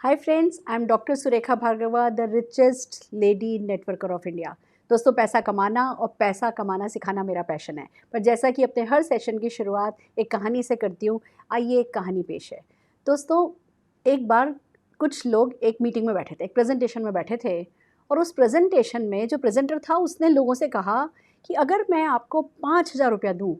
Hi friends, I am doctor Surekha Bhargava, the richest lady networker of India. दोस्तों, पैसा कमाना और पैसा कमाना सिखाना मेरा पैशन है। पर जैसा कि अपने हर सेशन की शुरुआत एक कहानी से करती हूँ, आइए एक कहानी पेश है। दोस्तों, एक बार कुछ लोग एक मीटिंग में बैठे थे, एक प्रेजेंटेशन में बैठे थे, और उस प्रेजेंटेशन में जो प्रेजेंटर था उसने लोगों से कहा कि अगर मैं आपको 5,000 रुपया दूँ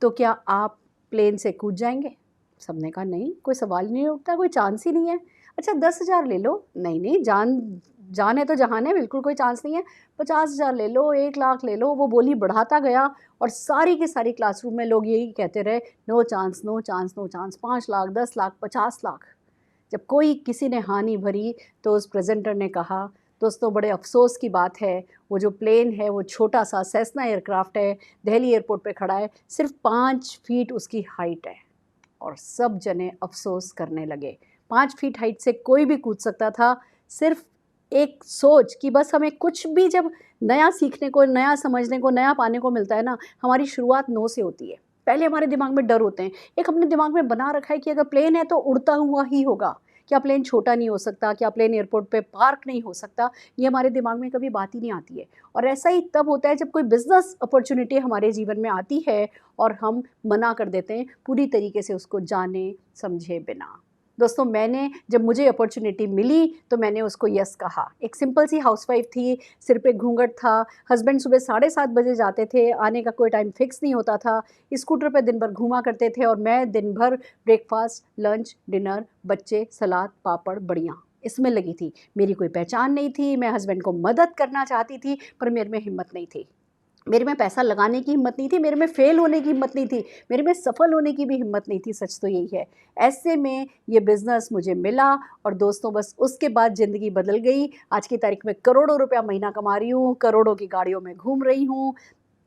तो क्या आप प्लेन से कूद जाएंगे? सबने कहा नहीं, कोई सवाल ही नहीं उठता, कोई चांस ही नहीं है। अच्छा, 10,000 ले लो। नहीं नहीं, जान जान है तो जहान है, बिल्कुल कोई चांस नहीं है। 50,000 ले लो, 1,00,000 ले लो। वो बोली बढ़ाता गया और सारी की सारी क्लासरूम में लोग यही कहते रहे, no chance, no chance, no chance. 5,00,000, 10,00,000, 50,00,000। जब कोई किसी ने हाँ नहीं भरी तो उस प्रेजेंटर ने कहा, दोस्तों बड़े अफसोस की बात है, वो जो प्लेन है वो छोटा सा सेस्ना एयरक्राफ्ट है, दिल्ली एयरपोर्ट पे खड़ा है, सिर्फ 5 फीट उसकी हाइट है। और सब जने अफसोस करने लगे। 5 फीट हाइट से कोई भी कूद सकता था। सिर्फ एक सोच कि बस हमें कुछ भी जब नया सीखने को, नया समझने को, नया पाने को मिलता है ना, हमारी शुरुआत नो से होती है। पहले हमारे दिमाग में डर होते हैं। एक हमने दिमाग में बना रखा है कि अगर प्लेन है तो उड़ता हुआ ही होगा। क्या प्लेन छोटा नहीं हो सकता? क्या प्लेन एयरपोर्ट पे पार्क नहीं हो सकता? ये हमारे दिमाग में कभी बात ही नहीं आती है। और ऐसा ही तब होता है जब कोई बिजनेस अपॉर्चुनिटी हमारे जीवन में आती है और हम मना कर देते हैं पूरी तरीके से उसको जाने समझे बिना। दोस्तों, जब मुझे अपॉर्चुनिटी मिली तो मैंने उसको यस कहा। एक सिंपल सी हाउसवाइफ थी, सिर पे घूंघट था, हस्बैंड सुबह 7:30 बजे जाते थे, आने का कोई टाइम फिक्स नहीं होता था, स्कूटर पे दिन भर घूमा करते थे और मैं दिन भर ब्रेकफास्ट, लंच, डिनर, बच्चे, सलाद, पापड़, बड़ियाँ इसमें लगी थी। मेरी कोई पहचान नहीं थी। मैं हस्बैंड को मदद करना चाहती थी पर मेरे में हिम्मत नहीं थी। मेरे में पैसा लगाने की हिम्मत नहीं थी, मेरे में फेल होने की हिम्मत नहीं थी, मेरे में सफल होने की भी हिम्मत नहीं थी। सच तो यही है। ऐसे में ये बिज़नेस मुझे मिला और दोस्तों बस उसके बाद ज़िंदगी बदल गई। आज की तारीख में करोड़ों रुपया महीना कमा रही हूँ, करोड़ों की गाड़ियों में घूम रही हूँ,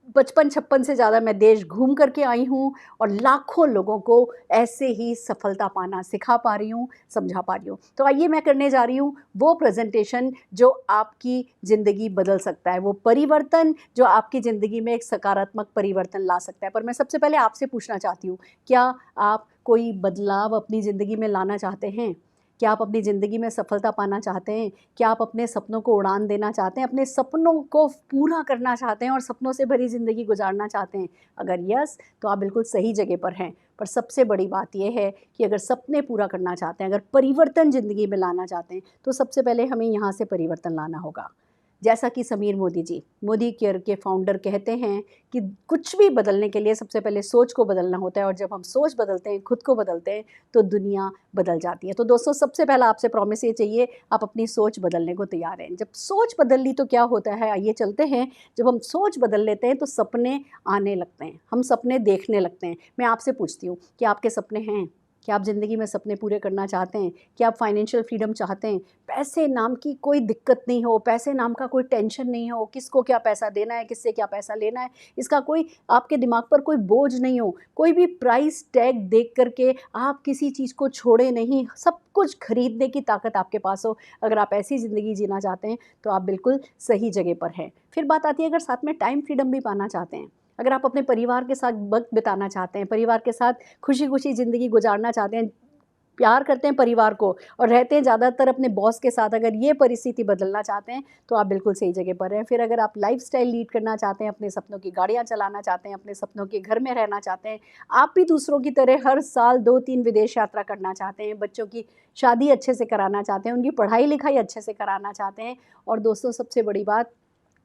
55-56 से ज़्यादा मैं देश घूम करके आई हूँ और लाखों लोगों को ऐसे ही सफलता पाना सिखा पा रही हूँ, समझा पा रही हूँ। तो आइए मैं करने जा रही हूँ वो प्रेजेंटेशन जो आपकी ज़िंदगी बदल सकता है, वो परिवर्तन जो आपकी ज़िंदगी में एक सकारात्मक परिवर्तन ला सकता है। पर मैं सबसे पहले आपसे पूछना चाहती हूँ, क्या आप कोई बदलाव अपनी ज़िंदगी में लाना चाहते हैं? क्या आप अपनी ज़िंदगी में सफलता पाना चाहते हैं? क्या आप अपने सपनों को उड़ान देना चाहते हैं, अपने सपनों को पूरा करना चाहते हैं और सपनों से भरी ज़िंदगी गुजारना चाहते हैं? अगर यस, तो आप बिल्कुल सही जगह पर हैं। पर सबसे बड़ी बात यह है कि अगर सपने पूरा करना चाहते हैं, अगर परिवर्तन ज़िंदगी में लाना चाहते हैं, तो सबसे पहले हमें यहाँ से परिवर्तन लाना होगा। जैसा कि समीर मोदी जी, मोदी केयर के फाउंडर कहते हैं कि कुछ भी बदलने के लिए सबसे पहले सोच को बदलना होता है और जब हम सोच बदलते हैं, खुद को बदलते हैं, तो दुनिया बदल जाती है। तो दोस्तों, सबसे पहला आपसे प्रॉमिस ये चाहिए, आप अपनी सोच बदलने को तैयार हैं। जब सोच बदल ली तो क्या होता है, आइए चलते हैं। जब हम सोच बदल लेते हैं तो सपने आने लगते हैं, हम सपने देखने लगते हैं। मैं आपसे पूछती हूँ कि आपके सपने हैं? क्या आप ज़िंदगी में सपने पूरे करना चाहते हैं? क्या आप फाइनेंशियल फ्रीडम चाहते हैं? पैसे नाम की कोई दिक्कत नहीं हो, पैसे नाम का कोई टेंशन नहीं हो, किसको क्या पैसा देना है, किससे क्या पैसा लेना है, इसका कोई आपके दिमाग पर कोई बोझ नहीं हो, कोई भी प्राइस टैग देख करके आप किसी चीज़ को छोड़े नहीं, सब कुछ खरीदने की ताकत आपके पास हो। अगर आप ऐसी ज़िंदगी जीना चाहते हैं तो आप बिल्कुल सही जगह पर हैं। फिर बात आती है अगर साथ में टाइम फ्रीडम भी पाना चाहते हैं, अगर आप अपने परिवार के साथ वक्त बिताना चाहते हैं, परिवार के साथ खुशी खुशी ज़िंदगी गुजारना चाहते हैं, प्यार करते हैं परिवार को और रहते हैं ज़्यादातर अपने बॉस के साथ, अगर ये परिस्थिति बदलना चाहते हैं तो आप बिल्कुल सही जगह पर हैं। फिर अगर आप लाइफस्टाइल लीड करना चाहते हैं, अपने सपनों की गाड़ियाँ चलाना चाहते हैं, अपने सपनों के घर में रहना चाहते हैं, आप भी दूसरों की तरह हर साल 2-3 विदेश यात्रा करना चाहते हैं, बच्चों की शादी अच्छे से कराना चाहते हैं, उनकी पढ़ाई लिखाई अच्छे से कराना चाहते हैं और दोस्तों सबसे बड़ी बात,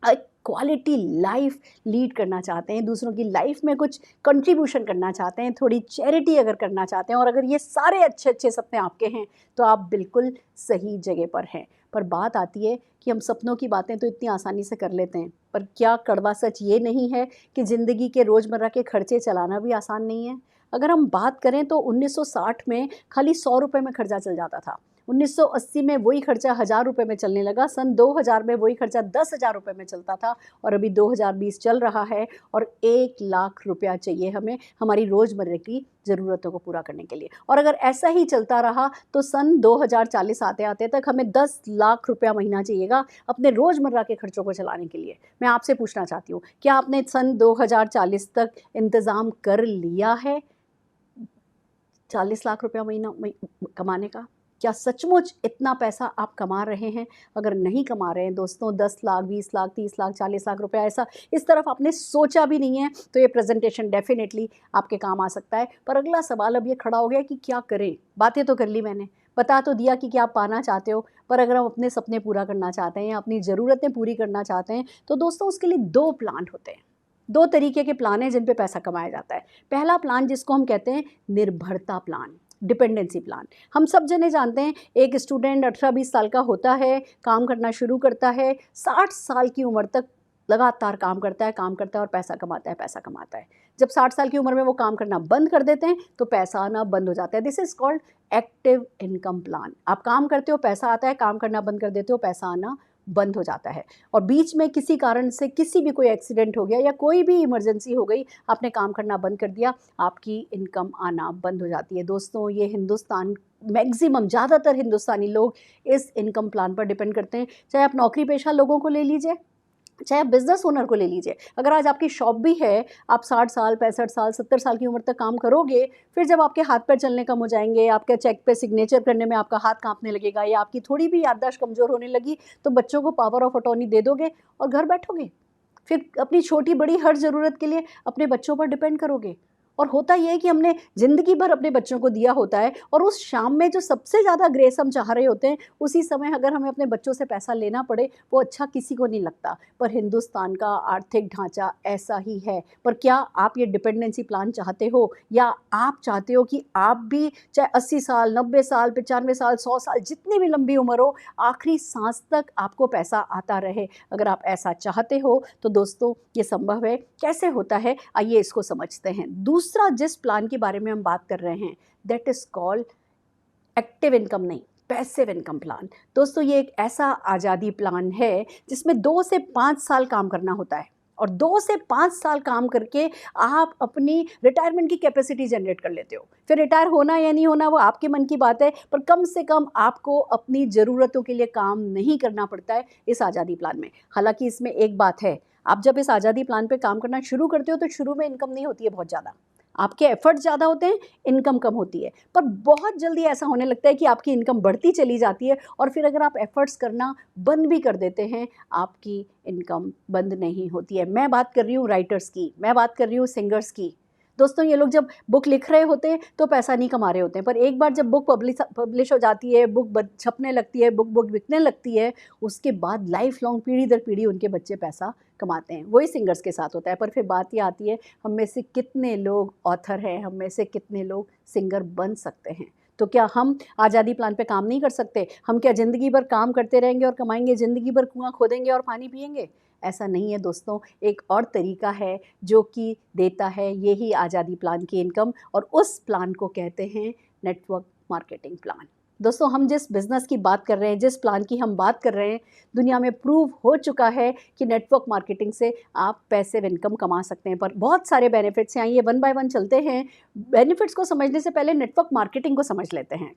एक क्वालिटी लाइफ लीड करना चाहते हैं, दूसरों की लाइफ में कुछ कंट्रीब्यूशन करना चाहते हैं, थोड़ी चैरिटी अगर करना चाहते हैं और अगर ये सारे अच्छे अच्छे सपने आपके हैं तो आप बिल्कुल सही जगह पर हैं। पर बात आती है कि हम सपनों की बातें तो इतनी आसानी से कर लेते हैं, पर क्या कड़वा सच ये नहीं है कि ज़िंदगी के रोज़मर्रा के खर्चे चलाना भी आसान नहीं है? अगर हम बात करें तो 1960 में खाली 100 रुपये में खर्चा चल जाता था। 1980 में वही खर्चा 1000 रुपये में चलने लगा, सन 2000 में वही खर्चा 10,000 रुपये में चलता था और अभी 2020 चल रहा है और 1,00,000 रुपया चाहिए हमें हमारी रोज़मर्रा की ज़रूरतों को पूरा करने के लिए। और अगर ऐसा ही चलता रहा तो सन 2040 आते-आते तक हमें 10,00,000 रुपया महीना चाहिएगा अपने रोज़मर्रा के खर्चों को चलाने के लिए। मैं आपसे पूछना चाहती हूँ, क्या आपने सन 2040 तक इंतज़ाम कर लिया है 40 लाख रुपया महीना कमाने का? क्या सचमुच इतना पैसा आप कमा रहे हैं? अगर नहीं कमा रहे हैं दोस्तों, 10 लाख, 20 लाख, 30 लाख, 40 लाख रुपया ऐसा इस तरफ आपने सोचा भी नहीं है, तो ये प्रेजेंटेशन डेफिनेटली आपके काम आ सकता है। पर अगला सवाल अब ये खड़ा हो गया कि क्या करें? बातें तो कर ली मैंने, बता तो दिया कि क्या आप पाना चाहते हो, पर अगर हम अपने सपने पूरा करना चाहते हैं या अपनी ज़रूरतें पूरी करना चाहते हैं, तो दोस्तों उसके लिए 2 प्लान होते हैं। 2 तरीके के प्लान हैं जिन पे पैसा कमाया जाता है। पहला प्लान जिसको हम कहते हैं निर्भरता प्लान, डिपेंडेंसी प्लान। हम सब जने जानते हैं, एक स्टूडेंट 18-20 साल का होता है, काम करना शुरू करता है, 60 साल की उम्र तक लगातार काम करता है और पैसा कमाता है, पैसा कमाता है। जब 60 साल की उम्र में वो काम करना बंद कर देते हैं, तो पैसा आना बंद हो जाता है। This is called active income plan. आप काम करते हो, पैसा आता है, काम करना बंद कर देते हो, पैसा आना बंद हो जाता है। और बीच में किसी कारण से किसी भी कोई एक्सीडेंट हो गया या कोई भी इमरजेंसी हो गई, आपने काम करना बंद कर दिया, आपकी इनकम आना बंद हो जाती है। दोस्तों ये हिंदुस्तान मैक्सिमम ज़्यादातर हिंदुस्तानी लोग इस इनकम प्लान पर डिपेंड करते हैं। चाहे आप नौकरी पेशा लोगों को ले लीजिए, चाहे आप बिज़नेस ओनर को ले लीजिए। अगर आज आपकी शॉप भी है, आप 60 साल, 65 साल, 70 साल की उम्र तक काम करोगे, फिर जब आपके हाथ पैर चलने कम हो जाएंगे, आपके चेक पे सिग्नेचर करने में आपका हाथ कांपने लगेगा या आपकी थोड़ी भी याददाश्त कमज़ोर होने लगी, तो बच्चों को पावर ऑफ अटॉर्नी दे दोगे और घर बैठोगे। फिर अपनी छोटी बड़ी हर ज़रूरत के लिए अपने बच्चों पर डिपेंड करोगे। और होता ये है कि हमने ज़िंदगी भर अपने बच्चों को दिया होता है, और उस शाम में जो सबसे ज़्यादा ग्रेस हम चाह रहे होते हैं, उसी समय अगर हमें अपने बच्चों से पैसा लेना पड़े, वो अच्छा किसी को नहीं लगता। पर हिंदुस्तान का आर्थिक ढांचा ऐसा ही है। पर क्या आप ये डिपेंडेंसी प्लान चाहते हो, या आप चाहते हो कि आप भी चाहे 80 साल, 90 साल, 95 साल, 100 साल, जितनी भी लंबी उम्र हो, आखिरी सांस तक आपको पैसा आता रहे? अगर आप ऐसा चाहते हो तो दोस्तों ये संभव है। कैसे होता है, आइए इसको समझते हैं। दूसरा जिस प्लान के बारे में हम बात कर रहे हैं, that is called active income नहीं, पैसिव इनकम प्लान। दोस्तों ये एक ऐसा आज़ादी प्लान है जिसमें 2 से 5 साल काम करना होता है, और 2 से 5 साल काम करके आप अपनी रिटायरमेंट की कैपेसिटी जनरेट कर लेते हो। फिर रिटायर होना या नहीं होना वो आपके मन की बात है, पर कम से कम आपको अपनी ज़रूरतों के लिए काम नहीं करना पड़ता है इस आज़ादी प्लान में। हालांकि इसमें एक बात है, आप जब इस आज़ादी प्लान पे काम करना शुरू करते हो तो शुरू में इनकम नहीं होती है बहुत ज़्यादा, आपके एफर्ट ज़्यादा होते हैं, इनकम कम होती है। पर बहुत जल्दी ऐसा होने लगता है कि आपकी इनकम बढ़ती चली जाती है, और फिर अगर आप एफर्ट्स करना बंद भी कर देते हैं, आपकी इनकम बंद नहीं होती है। मैं बात कर रही हूँ राइटर्स की, मैं बात कर रही हूँ सिंगर्स की। दोस्तों ये लोग जब बुक लिख रहे होते हैं तो पैसा नहीं कमा रहे होते हैं, पर एक बार जब बुक पब्लिश हो जाती है, बुक छपने लगती है, बुक बिकने लगती है, उसके बाद लाइफ लॉन्ग पीढ़ी दर पीढ़ी उनके बच्चे पैसा कमाते हैं। वही सिंगर्स के साथ होता है। पर फिर बात ये आती है, हम में से कितने लोग ऑथर हैं, हम में से कितने लोग सिंगर बन सकते हैं? तो क्या हम आज़ादी प्लान पे काम नहीं कर सकते? हम क्या ज़िंदगी भर काम करते रहेंगे और कमाएंगे, ज़िंदगी भर कुआं खोदेंगे और पानी पिएंगे? ऐसा नहीं है दोस्तों। एक और तरीका है जो कि देता है यही आज़ादी प्लान की इनकम, और उस प्लान को कहते हैं नेटवर्क मार्केटिंग प्लान। दोस्तों हम जिस बिज़नेस की बात कर रहे हैं, जिस प्लान की हम बात कर रहे हैं, दुनिया में प्रूव हो चुका है कि नेटवर्क मार्केटिंग से आप पैसिव इनकम कमा सकते हैं। पर बहुत सारे बेनिफिट्स हैं, आइए वन बाय वन चलते हैं। बेनिफिट्स को समझने से पहले नेटवर्क मार्केटिंग को समझ लेते हैं।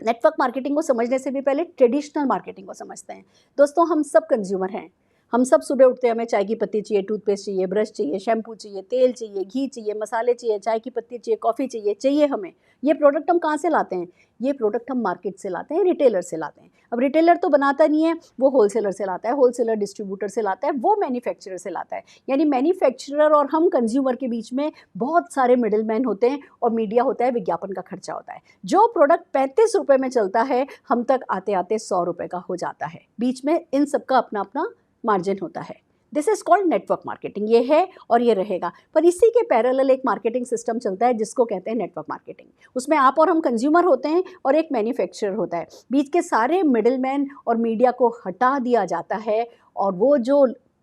नेटवर्क मार्केटिंग को समझने से भी पहले ट्रेडिशनल मार्केटिंग को समझते हैं। दोस्तों हम सब कंज्यूमर हैं, हम सब सुबह उठते हैं, हमें चाय की पत्ती चाहिए, टूथपेस्ट चाहिए, ब्रश चाहिए, शैम्पू चाहिए, तेल चाहिए, घी चाहिए, मसाले चाहिए, चाय की पत्ती चाहिए, कॉफ़ी चाहिए हमें। ये प्रोडक्ट हम कहाँ से लाते हैं? ये प्रोडक्ट हम मार्केट से लाते हैं, रिटेलर से लाते हैं। अब रिटेलर तो बनाता नहीं है, वो होलसेलर से लाता है, होलसेलर डिस्ट्रीब्यूटर से लाता है, वो मैन्युफैक्चरर से लाता है। यानी मैन्युफैक्चरर और हम कंज्यूमर के बीच में बहुत सारे मिडिल मैन होते हैं, और मीडिया होता है, विज्ञापन का खर्चा होता है। जो प्रोडक्ट 35 रुपये में चलता है, हम तक आते आते 100 रुपये का हो जाता है। बीच में इन सब का अपना अपना मार्जिन होता है। This is called network marketing. ये है और ये रहेगा। पर इसी के पैरेलल एक मार्केटिंग सिस्टम चलता है जिसको कहते हैं नेटवर्क मार्केटिंग। उसमें आप और हम कंज्यूमर होते हैं और एक मैन्युफैक्चरर होता है। बीच के सारे मिडिलमैन और मीडिया को हटा दिया जाता है, और वो जो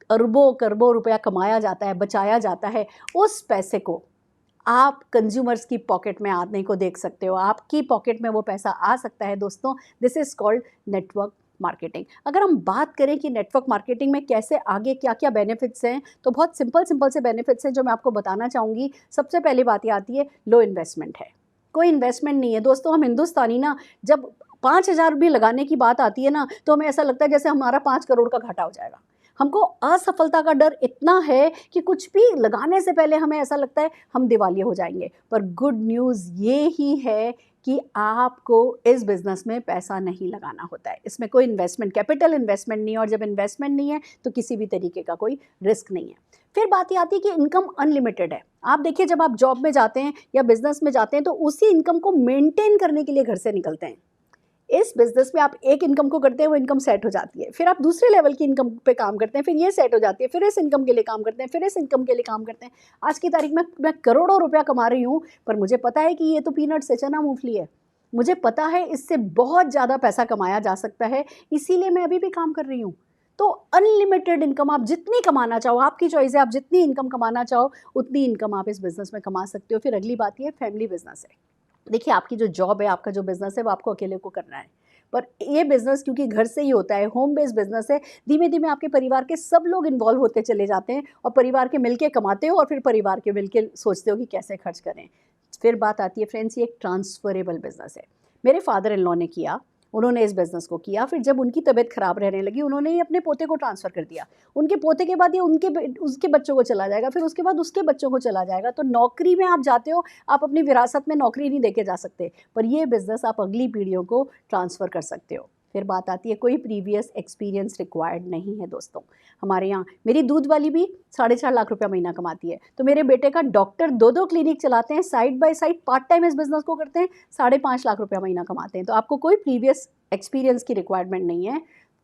अरबों करोड़ों रुपया कमाया जाता है, बचाया जाता है, उस पैसे को आप कंज्यूमर्स की पॉकेट में आने को देख सकते हो। आपकी पॉकेट में वो पैसा आ सकता है दोस्तों। This is called network marketing. अगर हम बात करें कि नेटवर्क मार्केटिंग में कैसे आगे क्या क्या बेनिफिट्स हैं, तो बहुत सिंपल से बेनिफिट्स हैं जो मैं आपको बताना चाहूँगी। सबसे पहली बात ये आती है, लो इन्वेस्टमेंट है, कोई इन्वेस्टमेंट नहीं है। दोस्तों हम हिंदुस्तानी ना, जब 5,000 भी लगाने की बात आती है ना, तो हमें ऐसा लगता है जैसे हमारा 5 करोड़ का घाटा हो जाएगा। हमको असफलता का डर इतना है कि कुछ भी लगाने से पहले हमें ऐसा लगता है हम दिवालिया हो जाएंगे। पर गुड न्यूज़ ये ही है कि आपको इस बिज़नेस में पैसा नहीं लगाना होता है। इसमें कोई इन्वेस्टमेंट, कैपिटल इन्वेस्टमेंट नहीं है, और जब इन्वेस्टमेंट नहीं है तो किसी भी तरीके का कोई रिस्क नहीं है। फिर बात ये आती है कि इनकम अनलिमिटेड है। आप देखिए, जब आप जॉब में जाते हैं या बिजनेस में जाते हैं तो उसी इनकम को मेंटेन करने के लिए घर से निकलते हैं। इस बिजनेस में आप एक इनकम को करते हैं, वो इनकम सेट हो जाती है, फिर आप दूसरे लेवल की इनकम पे काम करते हैं, फिर ये सेट हो जाती है, फिर इस इनकम के लिए काम करते हैं, फिर इस इनकम के लिए काम करते हैं। आज की तारीख में मैं करोड़ों रुपया कमा रही हूँ, पर मुझे पता है कि ये तो पीनट से चना मूंगफली है। मुझे पता है इससे बहुत ज़्यादा पैसा कमाया जा सकता है, इसीलिए मैं अभी भी काम कर रही हूँ। तो अनलिमिटेड इनकम आप जितनी कमाना चाहो, आपकी चॉइस है, आप जितनी इनकम कमाना चाहो उतनी इनकम आप इस बिज़नेस में कमा सकते हो। फिर अगली बात ये फैमिली बिज़नेस है। देखिए, आपकी जो जॉब है, आपका जो बिज़नेस है, वो आपको अकेले को करना है, पर ये बिज़नेस क्योंकि घर से ही होता है, होम बेस्ड बिज़नेस है, धीमे-धीमे आपके परिवार के सब लोग इन्वॉल्व होते चले जाते हैं और परिवार के मिलके कमाते हो और फिर परिवार के मिलके सोचते हो कि कैसे खर्च करें। फिर बात आती है फ्रेंड्स, ये एक ट्रांसफरेबल बिज़नेस है। मेरे फादर इन लॉ ने किया, उन्होंने इस बिज़नेस को किया, फिर जब उनकी तबीयत ख़राब रहने लगी, उन्होंने ये अपने पोते को ट्रांसफ़र कर दिया। उनके पोते के बाद ये उसके बच्चों को चला जाएगा, फिर उसके बाद उसके बच्चों को चला जाएगा। तो नौकरी में आप जाते हो, आप अपनी विरासत में नौकरी नहीं देके जा सकते, पर ये बिज़नेस आप अगली पीढ़ियों को ट्रांसफ़र कर सकते हो। फिर बात आती है, कोई प्रीवियस एक्सपीरियंस रिक्वायर्ड नहीं है दोस्तों। हमारे यहाँ मेरी दूध वाली भी 4.5 लाख रुपया महीना कमाती है, तो मेरे बेटे का डॉक्टर 2-2 क्लिनिक चलाते हैं, side by side part time इस बिज़नेस को करते हैं, 5.5 लाख रुपया महीना कमाते हैं। तो आपको कोई प्रीवियस एक्सपीरियंस की रिक्वायरमेंट नहीं है,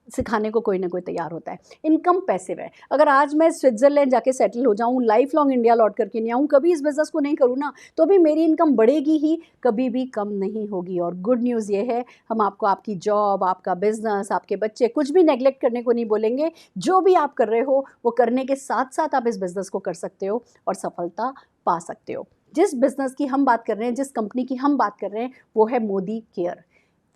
सिखाने को कोई ना कोई तैयार होता है। इनकम पैसिव है। अगर आज मैं स्विट्ज़रलैंड जाके सेटल हो जाऊँ, लाइफ लॉन्ग इंडिया लौट करके नहीं आऊँ, कभी इस बिज़नेस को नहीं करूँ ना, तो भी मेरी इनकम बढ़ेगी ही, कभी भी कम नहीं होगी। और गुड न्यूज़ ये है, हम आपको आपकी जॉब, आपका बिज़नेस, आपके बच्चे कुछ भी नेगलेक्ट करने को नहीं बोलेंगे। जो भी आप कर रहे हो वो करने के साथ-साथ आप इस बिज़नेस को कर सकते हो और सफलता पा सकते हो। जिस बिज़नेस की हम बात कर रहे हैं, जिस कंपनी की हम बात कर रहे हैं, वो है Modi care.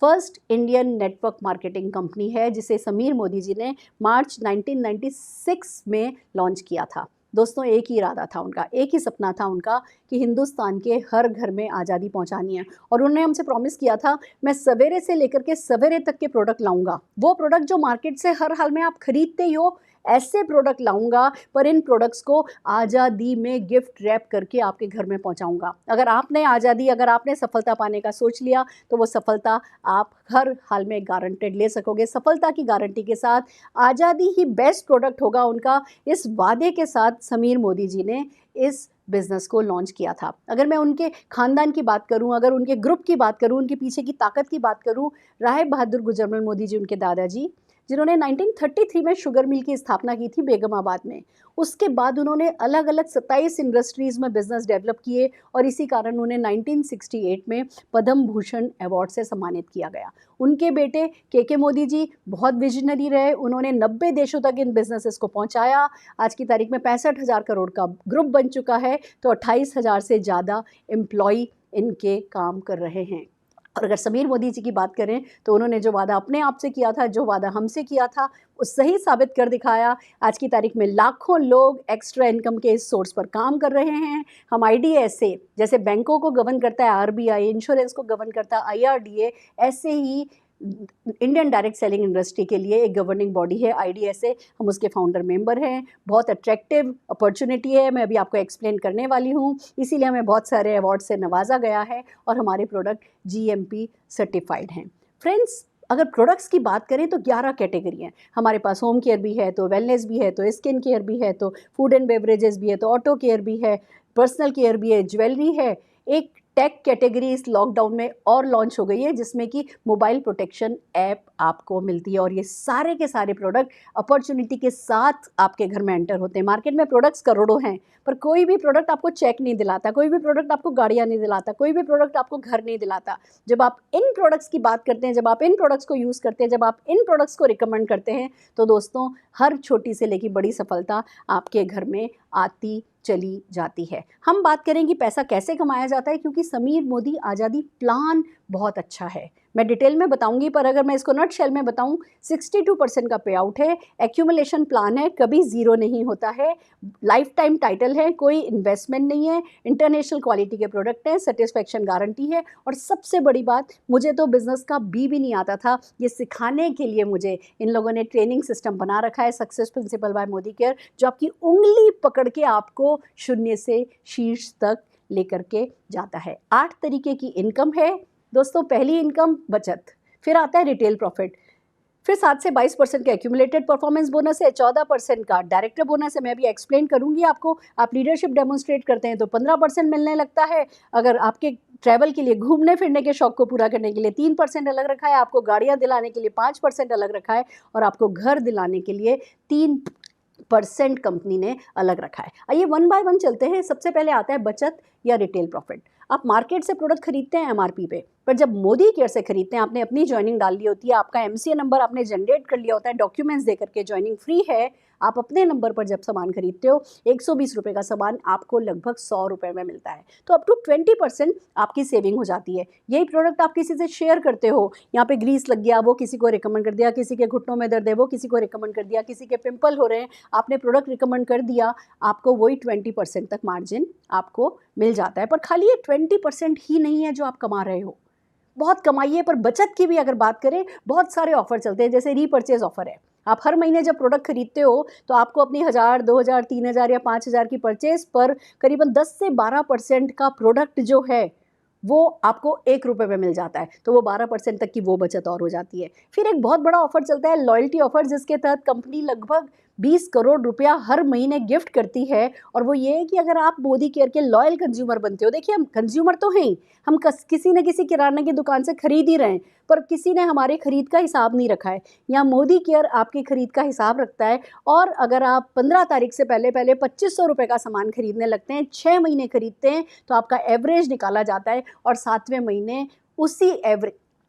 First Indian network marketing company है, जिसे समीर मोदी जी ने मार्च 1996 में लॉन्च किया था। दोस्तों, एक ही इरादा था उनका, एक ही सपना था उनका कि हिंदुस्तान के हर घर में आज़ादी पहुंचानी है। और उन्होंने हमसे प्रॉमिस किया था, मैं सवेरे से लेकर के सवेरे तक के प्रोडक्ट लाऊंगा, वो प्रोडक्ट जो मार्केट से हर हाल में आप खरीदते ही हो, ऐसे प्रोडक्ट लाऊंगा, पर इन प्रोडक्ट्स को आज़ादी में गिफ्ट रैप करके आपके घर में पहुंचाऊंगा। अगर आपने सफलता पाने का सोच लिया, तो वो सफलता आप हर हाल में गारंटेड ले सकोगे। सफलता की गारंटी के साथ आज़ादी ही बेस्ट प्रोडक्ट होगा उनका, इस वादे के साथ समीर मोदी जी ने इस बिज़नेस को लॉन्च किया था। अगर मैं उनके ख़ानदान की बात करूं, अगर उनके ग्रुप की बात करूं, उनके पीछे की ताकत की बात करूं, राय बहादुर गुजरमल मोदी जी उनके दादाजी, जिन्होंने 1933 में शुगर मिल की स्थापना की थी बेगमाबाद में। उसके बाद उन्होंने अलग अलग 27 इंडस्ट्रीज़ में बिज़नेस डेवलप किए और इसी कारण उन्हें 1968 में पद्म भूषण अवार्ड से सम्मानित किया गया। उनके बेटे के मोदी जी बहुत विजनरी रहे, उन्होंने 90 देशों तक इन बिजनेसेस को पहुंचाया। आज की तारीख में 65,000 करोड़ का ग्रुप बन चुका है, तो 28,000 से ज़्यादा एम्प्लॉय इनके काम कर रहे हैं। और अगर समीर मोदी जी की बात करें, तो उन्होंने जो वादा अपने आप से किया था, जो वादा हमसे किया था, वो सही साबित कर दिखाया। आज की तारीख में लाखों लोग एक्स्ट्रा इनकम के इस सोर्स पर काम कर रहे हैं। हम IDSA, जैसे बैंकों को गवर्न करता है RBI, इंश्योरेंस को गवर्न करता है IRDA, ऐसे ही इंडियन डायरेक्ट सेलिंग इंडस्ट्री के लिए एक गवर्निंग बॉडी है IDSA, हम उसके फाउंडर मेंबर हैं। बहुत अट्रैक्टिव अपॉर्चुनिटी है, मैं अभी आपको एक्सप्लेन करने वाली हूँ। इसीलिए हमें बहुत सारे अवार्ड से नवाजा गया है और हमारे प्रोडक्ट GMP सर्टिफाइड हैं। फ्रेंड्स, अगर प्रोडक्ट्स की बात करें तो 11 कैटेगरी हैं हमारे पास। होम केयर भी है, तो वेलनेस भी है, तो स्किन केयर भी है, तो फूड एंड बेवरेजेस भी है, तो ऑटो केयर भी है, पर्सनल केयर भी है, ज्वेलरी है। एक टेक कैटेगरी इस लॉकडाउन में और लॉन्च हो गई है, जिसमें कि मोबाइल प्रोटेक्शन ऐप आपको मिलती है। और ये सारे के सारे प्रोडक्ट अपॉर्चुनिटी के साथ आपके घर में एंटर होते हैं। मार्केट में प्रोडक्ट्स करोड़ों हैं, पर कोई भी प्रोडक्ट आपको चेक नहीं दिलाता, कोई भी प्रोडक्ट आपको गाड़ियाँ नहीं दिलाता, कोई भी प्रोडक्ट आपको घर नहीं दिलाता। जब आप इन प्रोडक्ट्स की बात करते हैं, जब आप इन प्रोडक्ट्स को यूज़ करते हैं, जब आप इन प्रोडक्ट्स को रिकमेंड करते हैं, तो दोस्तों, हर छोटी से लेकर बड़ी सफलता आपके घर में आती चली जाती है। हम बात करें कि पैसा कैसे कमाया जाता है, क्योंकि समीर मोदी आज़ादी प्लान बहुत अच्छा है। मैं डिटेल में बताऊंगी, पर अगर मैं इसको नट शेल में बताऊं, 62% का पे आउट है, एक्यूमुलेशन प्लान है, कभी ज़ीरो नहीं होता है, लाइफ टाइम टाइटल है, कोई इन्वेस्टमेंट नहीं है, इंटरनेशनल क्वालिटी के प्रोडक्ट हैं, सेटिस्फेक्शन गारंटी है, और सबसे बड़ी बात, मुझे तो बिज़नेस का भी नहीं आता था, ये सिखाने के लिए मुझे इन लोगों ने ट्रेनिंग सिस्टम बना रखा है, success principal bye Modi care, जो आपकी उंगली पकड़ के आपको शून्य से शीर्ष तक लेकर के जाता है। 8 तरीके की इनकम है दोस्तों। पहली इनकम बचत, फिर आता है रिटेल प्रॉफिट, फिर 7 से 22% का एक्यूमुलेटेड परफॉर्मेंस बोनस है, 14% का डायरेक्टर बोनस है, मैं अभी एक्सप्लेन करूंगी आपको। आप लीडरशिप डेमोन्स्ट्रेट करते हैं तो 15% मिलने लगता है। अगर आपके ट्रैवल के लिए, घूमने फिरने के शौक को पूरा करने के लिए 3% अलग रखा है, आपको गाड़ियां दिलाने के लिए 5% अलग रखा है, और आपको घर दिलाने के लिए 3% कंपनी ने अलग रखा है। आइए वन बाय वन चलते हैं। सबसे पहले आता है बचत या रिटेल प्रॉफिट। आप मार्केट से प्रोडक्ट खरीदते हैं एमआरपी पे, पर जब मोदी केयर से खरीदते हैं, आपने अपनी ज्वाइनिंग डाल ली होती है, आपका एमसीए नंबर आपने जनरेट कर लिया होता है, डॉक्यूमेंट्स दे करके ज्वाइनिंग फ्री है, आप अपने नंबर पर जब सामान खरीदते हो, 120 रुपये का सामान आपको लगभग 100 रुपये में मिलता है, तो अप टू 20% आपकी सेविंग हो जाती है। यही प्रोडक्ट आप किसी से शेयर करते हो, यहाँ पे ग्रीस लग गया, वो किसी को रिकमेंड कर दिया, किसी के घुटनों में दर्द है, वो किसी को रिकमेंड कर दिया, किसी के पिंपल हो रहे हैं, आपने प्रोडक्ट रिकमेंड कर दिया, आपको वही 20% तक मार्जिन आपको मिल जाता है। पर खाली ये 20% ही नहीं है जो आप कमा रहे हो, बहुत कमाइए, पर बचत की भी अगर बात करें, बहुत सारे ऑफर चलते हैं। जैसे रीपर्चेज ऑफर है, आप हर महीने जब प्रोडक्ट खरीदते हो तो आपको अपनी 1000, 2000, 3000 या 5000 की परचेज पर करीबन 10 से 12% का प्रोडक्ट जो है वो आपको 1 रुपये में मिल जाता है, तो वो 12% तक की वो बचत और हो जाती है। फिर एक बहुत बड़ा ऑफर चलता है लॉयल्टी ऑफर, जिसके तहत कंपनी लगभग 20 करोड़ रुपया हर महीने गिफ्ट करती है, और वो ये है कि अगर आप मोदी केयर के लॉयल कंज्यूमर बनते हो, देखिए हम कंज्यूमर तो हैं ही, हम किसी न किसी किराना की दुकान से खरीद ही रहे हैं, पर किसी ने हमारे खरीद का हिसाब नहीं रखा है, या मोदी केयर आपकी खरीद का हिसाब रखता है, और अगर आप 15 तारीख से पहले 2500 रुपये का सामान खरीदने लगते हैं, 6 महीने खरीदते हैं, तो आपका एवरेज निकाला जाता है, और 7वें महीने उसी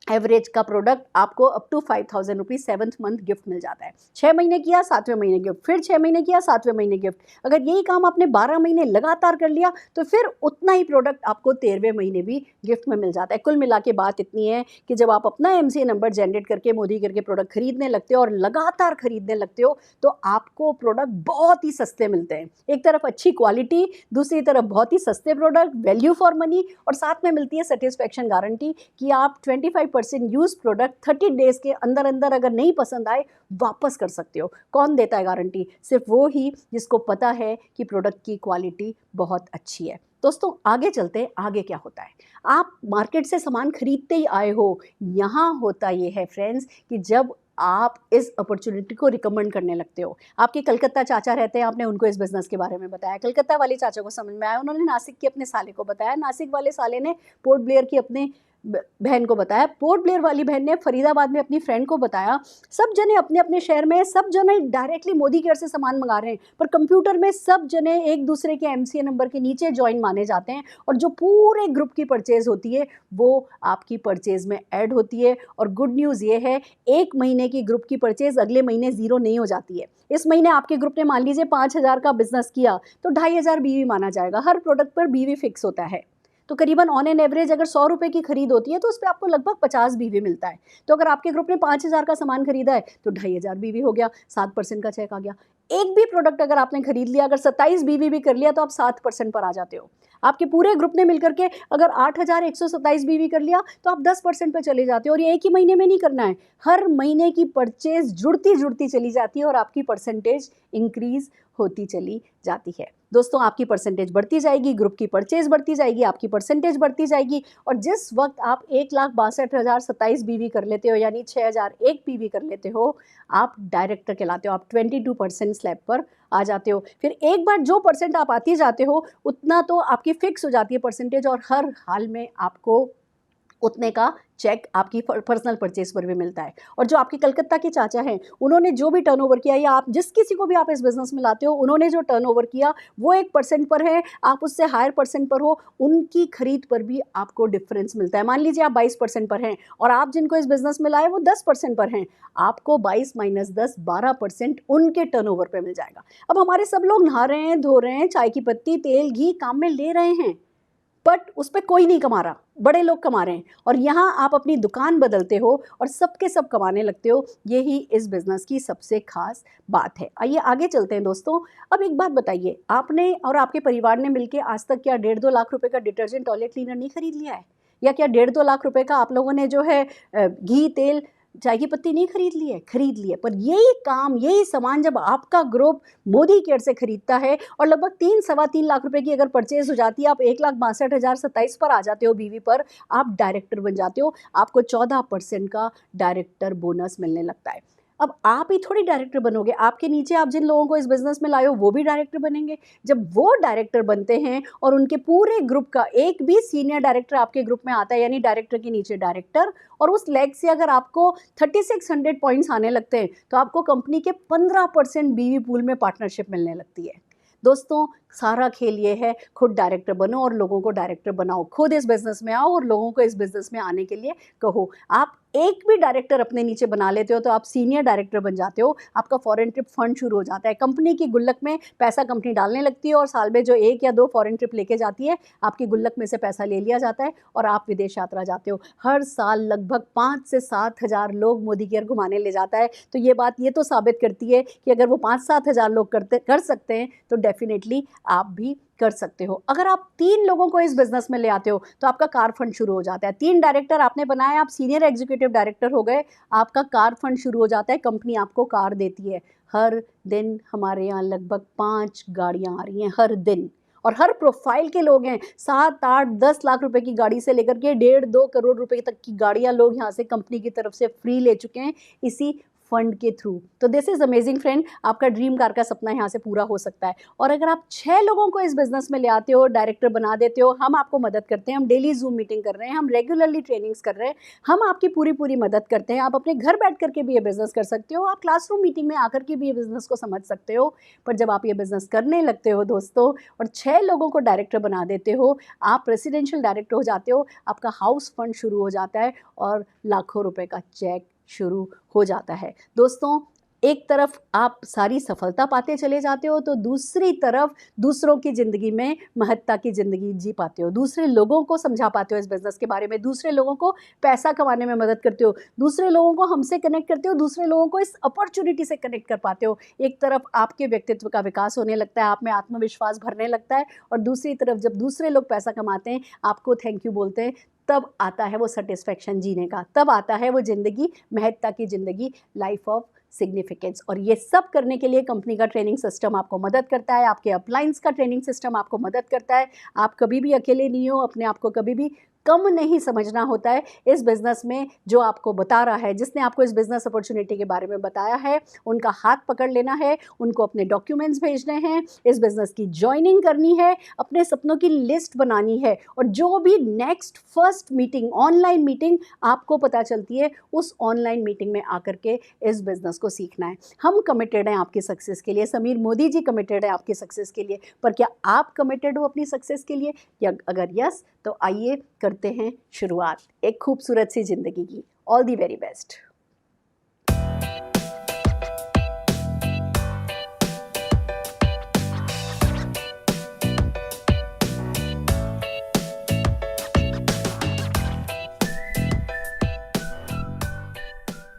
एवरेज का प्रोडक्ट आपको up to 5000 rupees 7th month gift मिल जाता है। 6 महीने किया, 7वें महीने गिफ्ट, फिर 6 महीने किया, 7वें महीने गिफ्ट। अगर यही काम आपने 12 महीने लगातार कर लिया तो फिर उतना ही प्रोडक्ट आपको 13वें महीने भी गिफ्ट में मिल जाता है। कुल मिला के बात इतनी है कि जब आप अपना एमसीए नंबर जनरेट करके मोदी करके प्रोडक्ट खरीदने लगते हो और लगातार खरीदने लगते हो, तो आपको प्रोडक्ट बहुत ही सस्ते मिलते हैं। एक तरफ अच्छी क्वालिटी, दूसरी तरफ बहुत ही सस्ते प्रोडक्ट, वैल्यू फॉर मनी, और साथ में मिलती है सेटिस्फेक्शन गारंटी कि आप 25% यूज प्रोडक्ट 30 डेज के अंदर अंदर अगर नहीं पसंद आए वापस कर सकते हो। कौन देता है गारंटी? सिर्फ वो ही जिसको पता है कि प्रोडक्ट की क्वालिटी बहुत अच्छी है। दोस्तों आगे चलते हैं, आगे क्या होता है। आप मार्केट से सामान खरीदते ही आए हो, यहाँ होता ये है फ्रेंड्स कि जब आप इस अपॉर्चुनिटी को रिकमेंड करने लगते हो। आपके कलकत्ता चाचा रहते हैं, आपने उनको इस बिज़नेस के बारे में बताया, कलकत्ता वाले चाचा को समझ में आया, उन्होंने नासिक के अपने साले को बताया, नासिक वाले साले ने पोर्ट ब्लेयर की अपने बहन को बताया, पोर्ट ब्लेयर वाली बहन ने फरीदाबाद में अपनी फ्रेंड को बताया। सब जने अपने अपने शहर में, सब जने डायरेक्टली मोदी केयर से सामान मंगा रहे हैं, पर कंप्यूटर में सब जने एक दूसरे के एमसीए नंबर के नीचे ज्वाइन माने जाते हैं, और जो पूरे ग्रुप की परचेज होती है वो आपकी परचेज में ऐड होती है। और गुड न्यूज़ ये है, 1 महीने की ग्रुप की परचेज अगले महीने ज़ीरो नहीं हो जाती है। इस महीने आपके ग्रुप ने मान लीजिए 5000 का बिजनेस किया तो 2500 बीवी माना जाएगा। हर प्रोडक्ट पर बीवी फिक्स होता है, तो करीबन ऑन एन एवरेज अगर 100 रुपये की खरीद होती है तो उस पर आपको लगभग 50 बीवी मिलता है। तो अगर आपके ग्रुप ने 5000 का सामान खरीदा है तो 2500 बीवी हो गया, 7% का चेक आ गया। एक भी प्रोडक्ट अगर आपने खरीद लिया, अगर 27 बीवी भी कर लिया, तो आप 7% पर आ जाते हो। आपके पूरे ग्रुप ने मिलकर के अगर 8127 बीवी कर लिया तो आप 10% पर चले जाते हो। और ये एक ही महीने में नहीं करना है, हर महीने की परचेज जुड़ती जुड़ती चली जाती है और आपकी परसेंटेज इंक्रीज होती चली जाती है। दोस्तों आपकी परसेंटेज बढ़ती जाएगी, ग्रुप की परचेज बढ़ती जाएगी, आपकी परसेंटेज बढ़ती जाएगी, और जिस वक्त आप 1,62,027 बीवी कर लेते हो, यानी 6001 बीवी कर लेते हो, आप डायरेक्टर कहलाते हो, आप 22% स्लैब पर आ जाते हो। फिर एक बार जो परसेंट आप आती जाते हो उतना तो आपकी फिक्स हो जाती है परसेंटेज, और हर हाल में आपको उतने का चेक आपकी पर्सनल परचेज पर भी मिलता है। और जो आपके कलकत्ता के चाचा हैं, उन्होंने जो भी टर्नओवर किया, या आप जिस किसी को भी आप इस बिज़नेस में लाते हो, उन्होंने जो टर्नओवर किया वो 1% पर है, आप उससे हायर परसेंट पर हो, उनकी खरीद पर भी आपको डिफरेंस मिलता है। मान लीजिए आप 22% पर हैं और आप जिनको इस बिज़नेस में लाए वो 10% पर हैं, आपको 22 - 10 12% उनके टर्नओवर पर मिल जाएगा। अब हमारे सब लोग नहा रहे हैं, धो रहे हैं, चाय की पत्ती, तेल, घी काम में ले रहे हैं, बट उस पर कोई नहीं कमा रहा, बड़े लोग कमा रहे हैं, और यहाँ आप अपनी दुकान बदलते हो और सबके सब कमाने लगते हो। यही इस बिज़नेस की सबसे खास बात है। आइए आगे चलते हैं दोस्तों। अब एक बात बताइए, आपने और आपके परिवार ने मिलकर आज तक क्या 1.5-2 लाख रुपए का डिटर्जेंट टॉयलेट क्लीनर नहीं खरीद लिया है? या क्या 1.5-2 लाख रुपए का आप लोगों ने जो है घी, तेल, चाय की पत्ती नहीं खरीद ली है? खरीद ली है। पर यही काम, यही सामान जब आपका ग्रुप मोदी केयर से खरीदता है और लगभग 3-3.25 लाख रुपए की अगर परचेज हो जाती है, आप 1,62,027 पर आ जाते हो बीवी पर, आप डायरेक्टर बन जाते हो, आपको 14% का डायरेक्टर बोनस मिलने लगता है। अब आप ही थोड़ी डायरेक्टर बनोगे, आपके नीचे आप जिन लोगों को इस बिज़नेस में लाए हो वो भी डायरेक्टर बनेंगे। जब वो डायरेक्टर बनते हैं और उनके पूरे ग्रुप का एक भी सीनियर डायरेक्टर आपके ग्रुप में आता है, यानी डायरेक्टर के नीचे डायरेक्टर, और उस लेग से अगर आपको 3600 पॉइंट्स आने लगते हैं तो आपको कंपनी के 15% बीवी पूल में पार्टनरशिप मिलने लगती है। दोस्तों, सारा खेल ये है, खुद डायरेक्टर बनो और लोगों को डायरेक्टर बनाओ। खुद इस बिज़नेस में आओ और लोगों को इस बिज़नेस में आने के लिए कहो। आप एक भी डायरेक्टर अपने नीचे बना लेते हो तो आप सीनियर डायरेक्टर बन जाते हो, आपका फॉरेन ट्रिप फंड शुरू हो जाता है, कंपनी की गुल्लक में पैसा कंपनी डालने लगती है और साल में जो 1 या 2 फॉरेन ट्रिप लेके जाती है, आपकी गुल्लक में से पैसा ले लिया जाता है और आप विदेश यात्रा जाते हो। हर साल लगभग 5 से 7 हज़ार लोग मोदी केयर घुमाने ले जाता है। तो ये बात ये तो साबित करती है कि अगर वो 5-7 हज़ार लोग कर सकते हैं तो डेफिनेटली आप भी कर सकते हो। अगर आप 3 लोगों को इस बिज़नेस में ले आते हो तो आपका कार फंड शुरू हो जाता है। 3 डायरेक्टर आपने बनाए, आप सीनियर एग्जीक्यूटिव डायरेक्टर हो गए, आपका कार फंड शुरू हो जाता है, कंपनी आपको कार देती है। हर दिन हमारे यहाँ लगभग 5 गाड़ियाँ आ रही हैं हर दिन, और हर प्रोफाइल के लोग हैं। 7-8-10 लाख रुपए की गाड़ी से लेकर के 1.5-2 करोड़ रुपए तक की गाड़ियाँ लोग यहाँ से कंपनी की तरफ से फ्री ले चुके हैं इसी फंड के थ्रू। तो दिस इज़ अमेजिंग फ्रेंड, आपका ड्रीम कार का सपना यहाँ से पूरा हो सकता है। और अगर आप 6 लोगों को इस बिज़नेस में ले आते हो, डायरेक्टर बना देते हो, हम आपको मदद करते हैं, हम डेली जूम मीटिंग कर रहे हैं, हम रेगुलरली ट्रेनिंग्स कर रहे हैं, हम आपकी पूरी मदद करते हैं। आप अपने घर बैठ करके भी ये बिज़नेस कर सकते हो, आप क्लासरूम मीटिंग में आकर के भी ये बिज़नेस को समझ सकते हो। पर जब आप ये बिज़नेस करने लगते हो दोस्तों और 6 लोगों को डायरेक्टर बना देते हो, आप प्रेसिडेंशियल डायरेक्टर हो जाते हो, आपका हाउस फंड शुरू हो जाता है और लाखों रुपए का चेक शुरू हो जाता है। दोस्तों, एक तरफ आप सारी सफलता पाते चले जाते हो तो दूसरी तरफ दूसरों की ज़िंदगी में महत्ता की ज़िंदगी जी पाते हो, दूसरे लोगों को समझा पाते हो इस बिज़नेस के बारे में, दूसरे लोगों को पैसा कमाने में मदद करते हो, दूसरे लोगों को हमसे कनेक्ट करते हो, दूसरे लोगों को इस अपॉर्चुनिटी से कनेक्ट कर पाते हो। एक तरफ आपके व्यक्तित्व का विकास होने लगता है, आप में आत्मविश्वास भरने लगता है, और दूसरी तरफ जब दूसरे लोग पैसा कमाते हैं, आपको थैंक यू बोलते हैं, तब आता है वो सेटिस्फैक्शन जीने का, तब आता है वो ज़िंदगी, महत्ता की ज़िंदगी, लाइफ ऑफ सिग्निफिकेंस। और ये सब करने के लिए कंपनी का ट्रेनिंग सिस्टम आपको मदद करता है, आपके अपलाइंस का ट्रेनिंग सिस्टम आपको मदद करता है। आप कभी भी अकेले नहीं हो, अपने आप को कभी भी कम नहीं समझना होता है। इस बिज़नेस में जो आपको बता रहा है, जिसने आपको इस बिज़नेस अपॉर्चुनिटी के बारे में बताया है, उनका हाथ पकड़ लेना है, उनको अपने डॉक्यूमेंट्स भेजने हैं, इस बिज़नेस की जॉइनिंग करनी है, अपने सपनों की लिस्ट बनानी है, और जो भी next first meeting, online meeting आपको पता चलती है, उस ऑनलाइन मीटिंग में आकर के इस बिज़नेस को सीखना है। हम कमिटेड हैं आपकी सक्सेस के लिए, समीर मोदी जी कमिटेड है आपकी सक्सेस के लिए, पर क्या आप कमिटेड हो अपनी सक्सेस के लिए? या अगर यस, तो आइए करते हैं शुरुआत एक खूबसूरत सी ज़िंदगी की। All the very best.